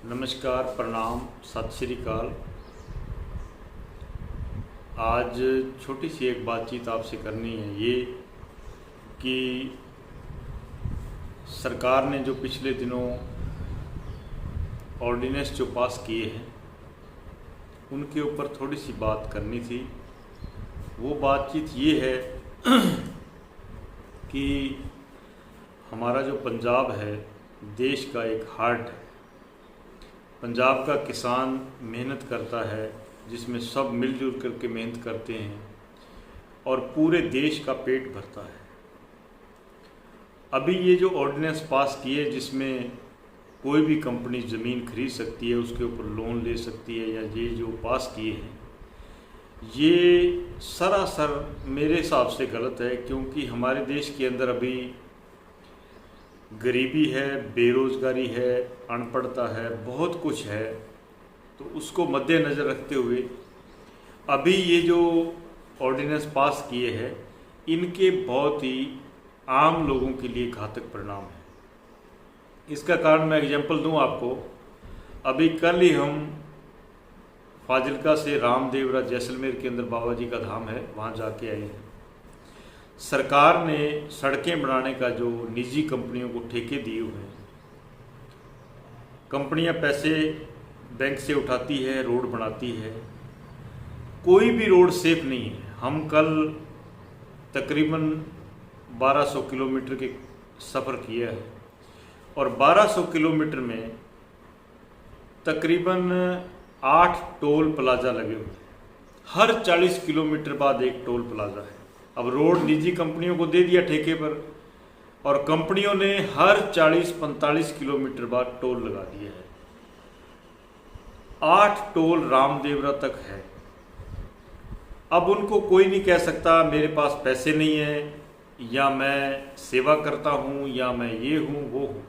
नमस्कार, प्रणाम, सत श्री अकाल। आज छोटी सी एक बातचीत आपसे करनी है ये कि सरकार ने जो पिछले दिनों ऑर्डिनेंस जो पास किए हैं उनके ऊपर थोड़ी सी बात करनी थी। वो बातचीत ये है कि हमारा जो पंजाब है देश का एक हार्ट है। पंजाब का किसान मेहनत करता है, जिसमें सब मिलजुल करके मेहनत करते हैं और पूरे देश का पेट भरता है। अभी ये जो ऑर्डिनेंस पास किए जिसमें कोई भी कंपनी ज़मीन खरीद सकती है, उसके ऊपर लोन ले सकती है, या ये जो पास किए हैं ये सरासर मेरे हिसाब से गलत है। क्योंकि हमारे देश के अंदर अभी गरीबी है, बेरोज़गारी है, अनपढ़ता है, बहुत कुछ है। तो उसको मद्देनज़र रखते हुए अभी ये जो ऑर्डिनेंस पास किए हैं इनके बहुत ही आम लोगों के लिए घातक परिणाम है। इसका कारण मैं एग्जांपल दूं आपको। अभी कल ही हम फाजिल्का से रामदेवरा जैसलमेर के अंदर बाबा जी का धाम है, वहाँ जाके आए हैं। सरकार ने सड़कें बनाने का जो निजी कंपनियों को ठेके दिए हुए हैं, कंपनियां पैसे बैंक से उठाती है, रोड बनाती है। कोई भी रोड सेफ नहीं है। हम कल तकरीबन 1200 किलोमीटर के सफ़र किया है और 1200 किलोमीटर में तकरीबन 8 टोल प्लाजा लगे हुए हैं। हर 40 किलोमीटर बाद एक टोल प्लाजा है। अब रोड निजी कंपनियों को दे दिया ठेके पर और कंपनियों ने हर 40-45 किलोमीटर बाद टोल लगा दिया है। 8 टोल रामदेवरा तक है। अब उनको कोई नहीं कह सकता मेरे पास पैसे नहीं है, या मैं सेवा करता हूँ, या मैं ये हूँ वो हूँ।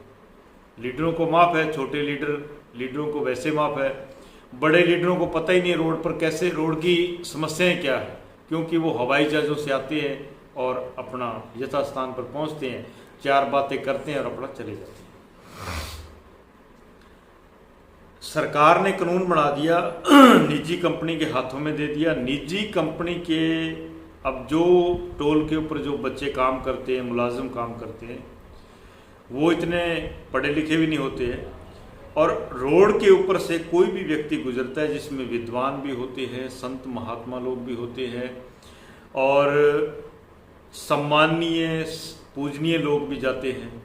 लीडरों को माफ़ है, छोटे लीडरों को वैसे माफ़ है। बड़े लीडरों को पता ही नहीं रोड पर कैसे, रोड की समस्याएं क्या है, क्योंकि वो हवाई जहाज़ों से आते हैं और अपना यथास्थान पर पहुंचते हैं, 4 बातें करते हैं और अपना चले जाते हैं। सरकार ने कानून बना दिया, निजी कंपनी के हाथों में दे दिया। निजी कंपनी के अब जो टोल के ऊपर जो बच्चे काम करते हैं, मुलाजिम काम करते हैं, वो इतने पढ़े लिखे भी नहीं होते हैं। और रोड के ऊपर से कोई भी व्यक्ति गुजरता है जिसमें विद्वान भी होते हैं, संत महात्मा लोग भी होते हैं और सम्माननीय पूजनीय लोग भी जाते हैं,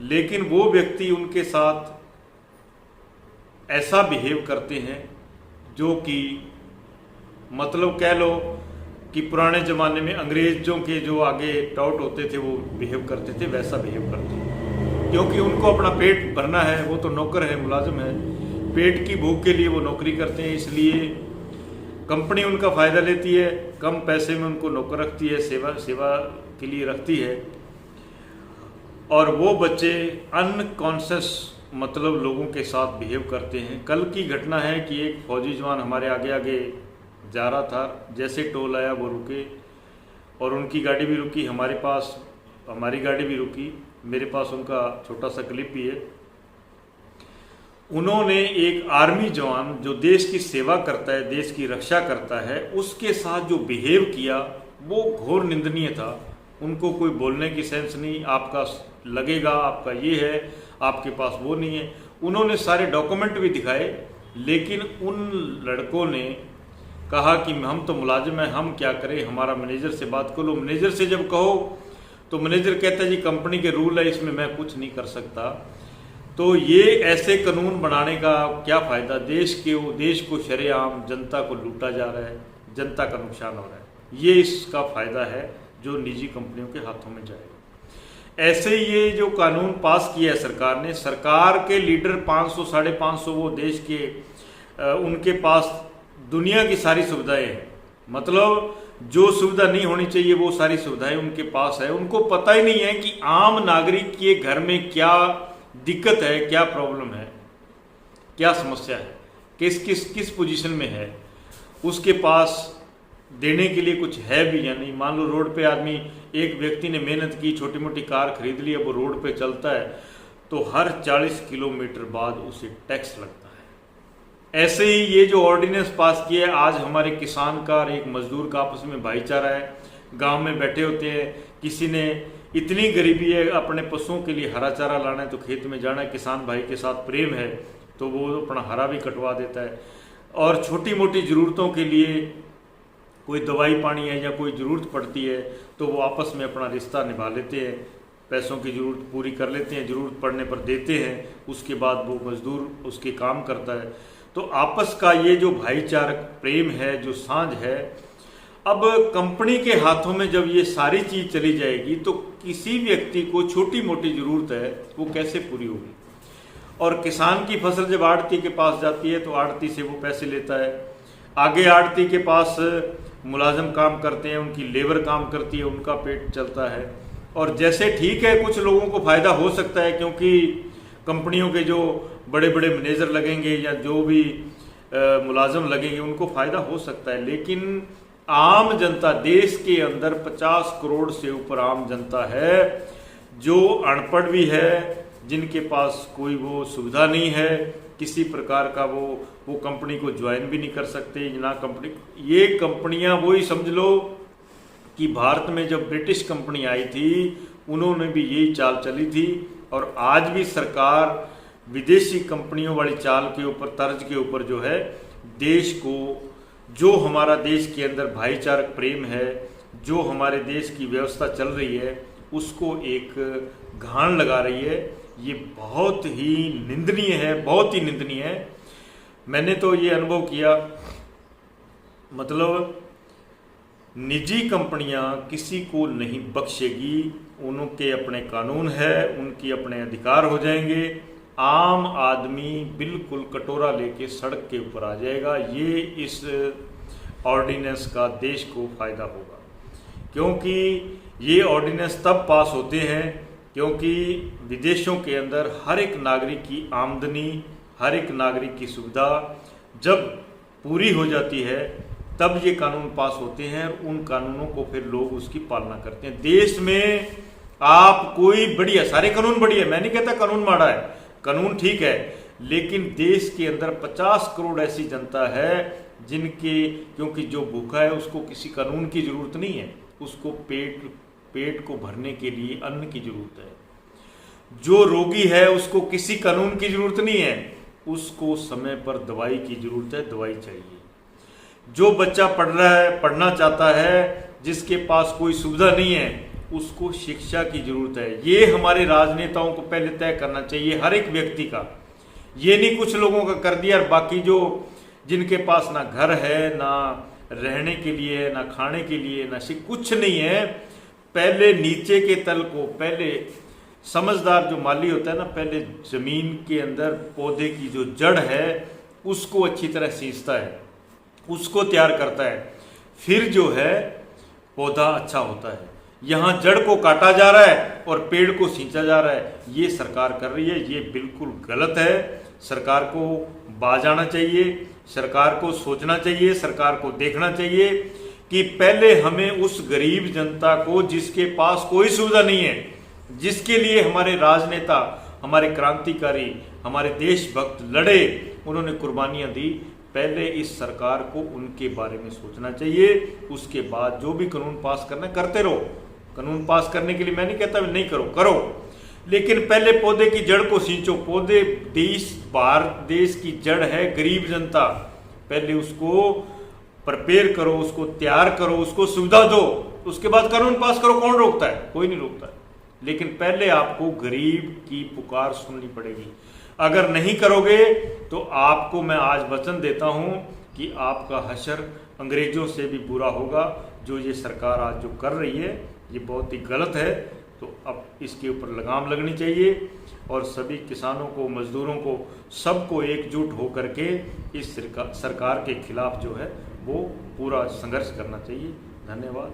लेकिन वो व्यक्ति उनके साथ ऐसा बिहेव करते हैं जो कि मतलब कह लो कि पुराने ज़माने में अंग्रेज़ों के जो आगे टाउट होते थे वो बिहेव करते थे, वैसा बिहेव करते हैं। क्योंकि उनको अपना पेट भरना है, वो तो नौकर है, मुलाजिम है, पेट की भूख के लिए वो नौकरी करते हैं। इसलिए कंपनी उनका फ़ायदा लेती है, कम पैसे में उनको नौकर रखती है, सेवा के लिए रखती है। और वो बच्चे अनकॉन्शियस मतलब लोगों के साथ बिहेव करते हैं। कल की घटना है कि एक फौजी जवान हमारे आगे आगे जा रहा था, जैसे टोल आया वो रुके और उनकी गाड़ी भी रुकी, हमारी गाड़ी भी रुकी। मेरे पास उनका छोटा सा क्लिप भी है। उन्होंने एक आर्मी जवान जो देश की सेवा करता है, देश की रक्षा करता है, उसके साथ जो बिहेव किया वो घोर निंदनीय था। उनको कोई बोलने की सेंस नहीं, आपका लगेगा, आपका ये है, आपके पास वो नहीं है। उन्होंने सारे डॉक्यूमेंट भी दिखाए, लेकिन उन लड़कों ने कहा कि हम तो मुलाजिम हैं, हम क्या करें, हमारा मैनेजर से बात करो। मैनेजर से जब कहो तो मैनेजर कहता है जी कंपनी के रूल है, इसमें मैं कुछ नहीं कर सकता। तो ये ऐसे कानून बनाने का क्या फ़ायदा? देश को शरेआम जनता को लूटा जा रहा है, जनता का नुकसान हो रहा है। ये इसका फ़ायदा है जो निजी कंपनियों के हाथों में जाएगा। ऐसे ये जो कानून पास किया है सरकार ने, सरकार के लीडर 500-550 वो देश के उनके पास दुनिया की सारी सुविधाएं हैं। मतलब जो सुविधा नहीं होनी चाहिए वो सारी सुविधाएं उनके पास है। उनको पता ही नहीं है कि आम नागरिक के घर में क्या दिक्कत है, क्या प्रॉब्लम है, क्या समस्या है, किस पोजीशन में है, उसके पास देने के लिए कुछ है भी या नहीं। मान लो रोड पे आदमी, एक व्यक्ति ने मेहनत की, छोटी मोटी कार खरीद ली, अब वो रोड पे चलता है तो हर 40 किलोमीटर बाद उसे टैक्स लगता है। ऐसे ही ये जो ऑर्डिनेंस पास किया है, आज हमारे किसान का और एक मजदूर का आपस में भाईचारा है। गांव में बैठे होते हैं, किसी ने इतनी गरीबी है, अपने पशुओं के लिए हरा चारा लाना है तो खेत में जाना है, किसान भाई के साथ प्रेम है तो वो अपना हरा भी कटवा देता है। और छोटी मोटी ज़रूरतों के लिए कोई दवाई पानी है या कोई ज़रूरत पड़ती है तो वो आपस में अपना रिश्ता निभा लेते हैं, पैसों की ज़रूरत पूरी कर लेते हैं, ज़रूरत पड़ने पर देते हैं, उसके बाद वो मजदूर उसके काम करता है। तो आपस का ये जो भाईचारक प्रेम है, जो साझ है, अब कंपनी के हाथों में जब ये सारी चीज़ चली जाएगी तो किसी व्यक्ति को छोटी मोटी ज़रूरत है वो कैसे पूरी होगी। और किसान की फसल जब आड़ती के पास जाती है तो आड़ती से वो पैसे लेता है, आगे आड़ती के पास मुलाजिम काम करते हैं, उनकी लेबर काम करती है, उनका पेट चलता है। और जैसे ठीक है कुछ लोगों को फ़ायदा हो सकता है क्योंकि कंपनियों के जो बड़े बड़े मैनेजर लगेंगे या जो भी मुलाजिम लगेंगे उनको फ़ायदा हो सकता है, लेकिन आम जनता, देश के अंदर 50 करोड़ से ऊपर आम जनता है जो अनपढ़ भी है, जिनके पास कोई वो सुविधा नहीं है किसी प्रकार का, वो कंपनी को ज्वाइन भी नहीं कर सकते ना कंपनी। ये कंपनियां वही समझ लो कि भारत में जब ब्रिटिश कंपनी आई थी उन्होंने भी यही चाल चली थी, और आज भी सरकार विदेशी कंपनियों वाली चाल के ऊपर, तर्ज के ऊपर जो है देश को, जो हमारा देश के अंदर भाईचारक प्रेम है, जो हमारे देश की व्यवस्था चल रही है, उसको एक घाण लगा रही है। ये बहुत ही निंदनीय है, बहुत ही निंदनीय है। मैंने तो ये अनुभव किया, मतलब निजी कंपनियां किसी को नहीं बख्शेगी, उनके अपने कानून है, उनके अपने अधिकार हो जाएंगे। आम आदमी बिल्कुल कटोरा लेके सड़क के ऊपर आ जाएगा। ये इस ऑर्डिनेंस का देश को फायदा होगा, क्योंकि ये ऑर्डिनेंस तब पास होते हैं क्योंकि विदेशों के अंदर हर एक नागरिक की आमदनी, हर एक नागरिक की सुविधा जब पूरी हो जाती है तब ये कानून पास होते हैं, और उन कानूनों को फिर लोग उसकी पालना करते हैं। देश में आप कोई बढ़िया, सारे कानून बढ़िया, मैं नहीं कहता कानून माड़ा है, कानून ठीक है, लेकिन देश के अंदर 50 करोड़ ऐसी जनता है जिनके, क्योंकि जो भूखा है उसको किसी कानून की जरूरत नहीं है, उसको पेट को भरने के लिए अन्न की जरूरत है। जो रोगी है उसको किसी कानून की जरूरत नहीं है, उसको समय पर दवाई की जरूरत है, दवाई चाहिए। जो बच्चा पढ़ रहा है, पढ़ना चाहता है, जिसके पास कोई सुविधा नहीं है, उसको शिक्षा की जरूरत है। ये हमारे राजनेताओं को पहले तय करना चाहिए, हर एक व्यक्ति का। ये नहीं कुछ लोगों का कर दिया और बाकी जो जिनके पास ना घर है, ना रहने के लिए, ना खाने के लिए, ना कुछ नहीं है, पहले नीचे के तल को, पहले समझदार जो माली होता है ना, पहले जमीन के अंदर पौधे की जो जड़ है उसको अच्छी तरह सींचता है, उसको तैयार करता है, फिर जो है पौधा अच्छा होता है। यहाँ जड़ को काटा जा रहा है और पेड़ को सींचा जा रहा है, ये सरकार कर रही है, ये बिल्कुल गलत है। सरकार को बाज आना चाहिए, सरकार को सोचना चाहिए, सरकार को देखना चाहिए कि पहले हमें उस गरीब जनता को, जिसके पास कोई सुविधा नहीं है, जिसके लिए हमारे राजनेता, हमारे क्रांतिकारी, हमारे देशभक्त लड़े, उन्होंने कुर्बानियां दी, पहले इस सरकार को उनके बारे में सोचना चाहिए। उसके बाद जो भी कानून पास करना करते रहो। कानून पास करने के लिए मैं नहीं कहता नहीं करो, करो, लेकिन पहले पौधे की जड़ को सींचो। पौधे भारत देश की जड़ है गरीब जनता, पहले उसको प्रिपेयर करो, उसको तैयार करो, उसको सुविधा दो, उसके बाद कानून पास करो। कौन रोकता है? कोई नहीं रोकता है, लेकिन पहले आपको गरीब की पुकार सुननी पड़ेगी। अगर नहीं करोगे तो आपको मैं आज वचन देता हूं कि आपका हशर अंग्रेजों से भी बुरा होगा। जो ये सरकार आज जो कर रही है ये बहुत ही गलत है, तो अब इसके ऊपर लगाम लगनी चाहिए और सभी किसानों को, मजदूरों को, सबको एकजुट होकर के इस सरकार के खिलाफ जो है वो पूरा संघर्ष करना चाहिए। धन्यवाद।